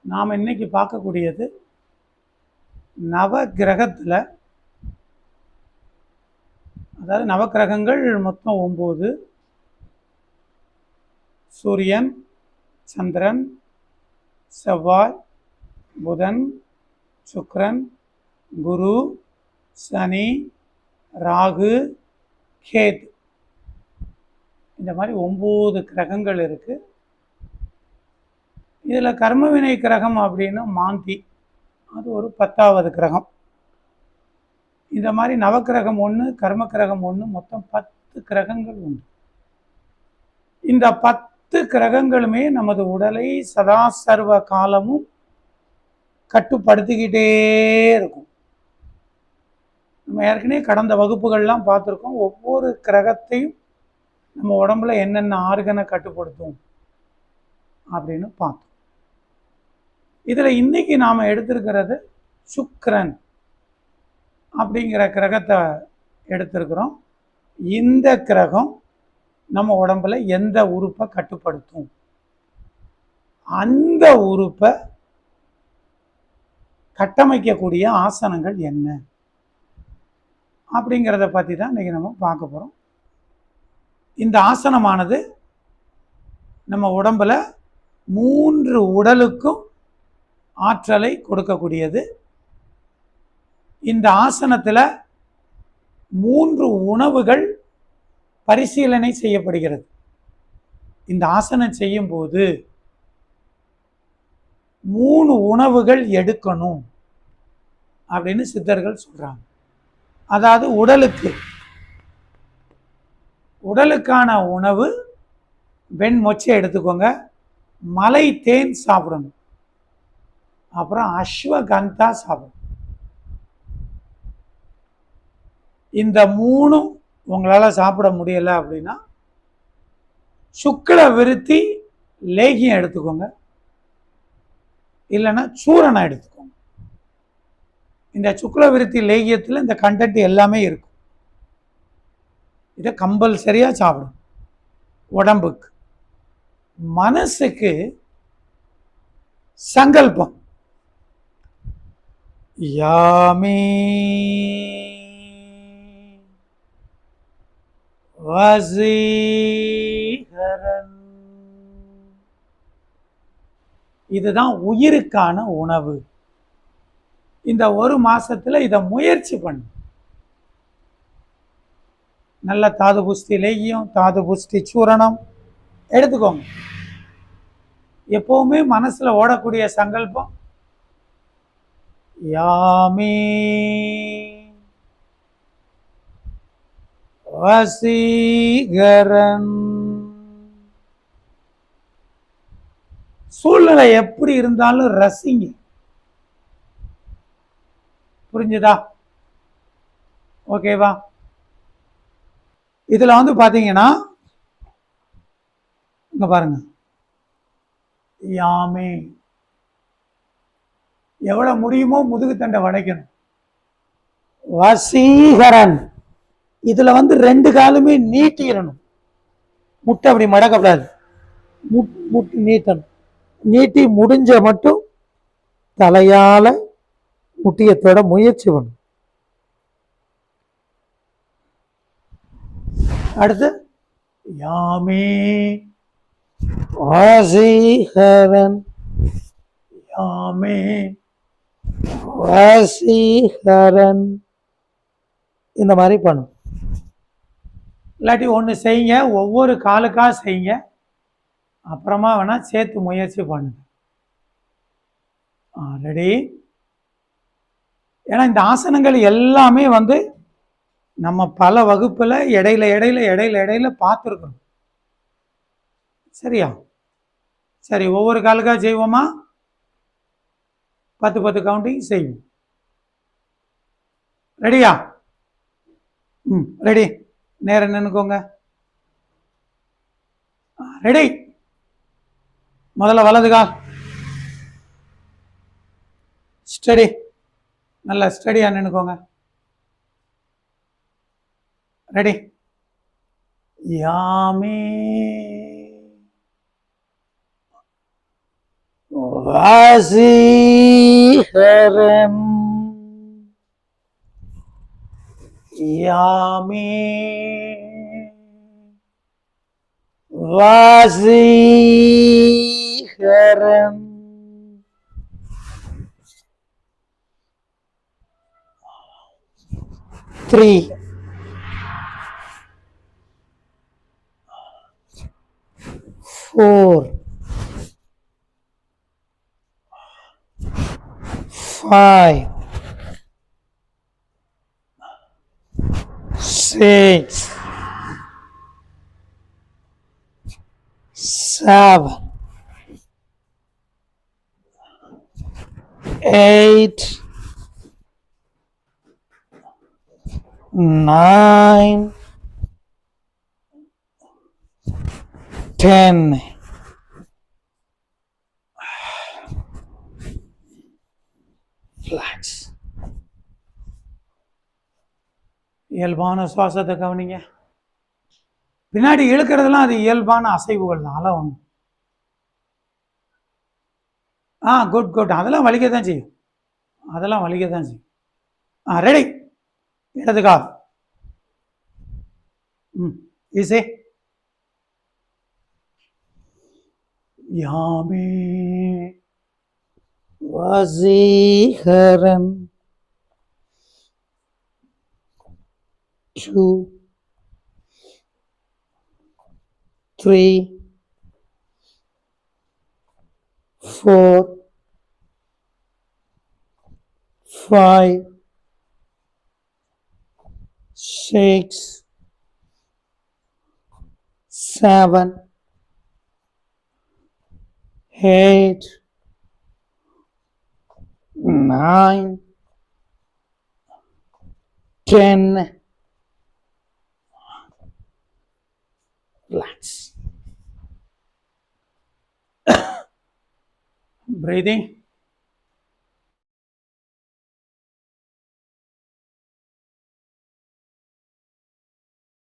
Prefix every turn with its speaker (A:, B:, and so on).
A: நாம் இன்னைக்கு பார்க்கக்கூடியது நவ கிரகத்தில், அதாவது நவக்கிரகங்கள் மொத்தம் 9. சூரியன், சந்திரன், செவ்வாய், புதன், சுக்கிரன், குரு, சனி, ராகு, கேது. இந்த மாதிரி 9 கிரகங்கள் இருக்கு. இதில் கர்மவினை கிரகம் அப்படின்னு மாந்தி, அது ஒரு 10வது கிரகம். இந்த மாதிரி நவக்கிரகம் 1, கர்ம கிரகம் 1, மொத்தம் 10 கிரகங்கள் உண்டு. இந்த 10 கிரகங்களுமே நமது உடலை சதா சர்வ காலமும் கட்டுப்படுத்திக்கிட்டே இருக்கும். நம்ம ஏற்கனவே கடந்த வகுப்புகள்லாம் பார்த்துருக்கோம். ஒவ்வொரு கிரகத்தையும் நம்ம உடம்புல என்னென்ன ஆர்கனை கட்டுப்படுத்தும் அப்படின்னு பார்த்தோம். இதில் இன்னைக்கு நாம் எடுத்திருக்கிறது சுக்கிரன் அப்படிங்கிற கிரகத்தை எடுத்திருக்கிறோம். இந்த கிரகம் நம்ம உடம்புல எந்த உறுப்பை கட்டுப்படுத்தும், அந்த உறுப்பை கட்டமைக்கக்கூடிய ஆசனங்கள் என்ன அப்படிங்கிறத பற்றி தான் இன்றைக்கி நம்ம பார்க்க போகிறோம். இந்த ஆசனமானது நம்ம உடம்புல 3 உடலுக்கும் ஆற்றலை கொடுக்கக்கூடியது. இந்த ஆசனத்தில் 3 உணவுகள் பரிசீலனை செய்யப்படுகிறது. இந்த ஆசனம் செய்யும்போது 3 உணவுகள் எடுக்கணும் அப்படின்னு சித்தர்கள் சொல்றாங்க. அதாவது உடலுக்கான உணவு வெண்மொச்சை எடுத்துக்கோங்க, மலை தேன் சாப்பிடணும், அப்புறம் அஸ்வகந்தா சாப்பிடணும். இந்த 3 உங்களால் சாப்பிட முடியலை அப்படின்னா சுக்ல விருத்தி லேகியம் எடுத்துக்கோங்க, இல்லைன்னா சூரணம் எடுத்துக்கோங்க. இந்த சுக்ல விருத்தி லேகியத்தில் இந்த கண்டென்ட் எல்லாமே இருக்கும். இதை கம்பல்சரியாக சாப்பிடும். உடம்புக்கு, மனசுக்கு சங்கல்பம், யாமே வசீகரன், இதுதான் உயிருக்கான உணவு. இந்த 1 மாசத்துல இதை முயற்சி பண்ணு. நல்ல தாது புஷ்டி லேகியம், தாது புஷ்டி சூரணம் எடுத்துக்கோங்க. எப்பவுமே மனசுல ஓடக்கூடிய சங்கல்பம், யாமே வசீகரன். சூழ்நிலை எப்படி இருந்தாலும் ரசிங்க. புரிஞ்சுதா? ஓகேவா? இதுல வந்து பாத்தீங்கன்னா இங்க பாருங்க, யாமே எவ்வளவு முடியுமோ முதுகு தண்டை வளைக்கணும். வசீகரன், இதுல வந்து 2 காலுமே நீட்டிடணும். முட்டை அப்படி மடக்கப்படாது, முட்டி நீட்டணும். நீட்டி முடிஞ்ச மட்டும் தலையால முட்டியத்தோட முயற்சி பண்ணும். அடுத்து யாமே வசீகரன், யாமே வசீகரன், இந்த மாதிரி பண்ணும். இல்லாட்டி ஒன்று செய்யுங்க, ஒவ்வொரு காலுக்கா செய்யுங்க, அப்புறமா வேணா சேர்த்து முயற்சி பண்ணுங்க. ரெடி? ஏன்னா இந்த ஆசனங்கள் எல்லாமே வந்து நம்ம பல வகுப்புல இடையில பார்த்துருக்கோம். சரியா? சரி, ஒவ்வொரு காலுக்கா செய்வோமா? 10 கவுண்டிங் செய்வோம். ரெடியா? ரெடி. நேரம் நின்னுக்கோங்க. ரெடி? முதல்ல வலது கால் ஸ்டடி, நல்லா ஸ்டடியா நின்னுக்கோங்க. ரெடி? யாமே வசீகரம் யாமே வசீகரம் 3 4 5 6 7 8 9 10 Relax. இயல்பான சுவாசத்தை கவனிங்க. பின்னாடி இழுக்கிறதுலாம் அது இயல்பான அசைவுகள் தான். அதெல்லாம் ஒன்று குட் குட். அதெல்லாம் வலிக்க தான் செய்யும். அதெல்லாம் வலிக்க தான் செய்யும். ரெடி. இடது கால். ஈஸி. யாமே வசீகரம் 2 3 4 5 6 7 8 9 10 Relax. Breathing.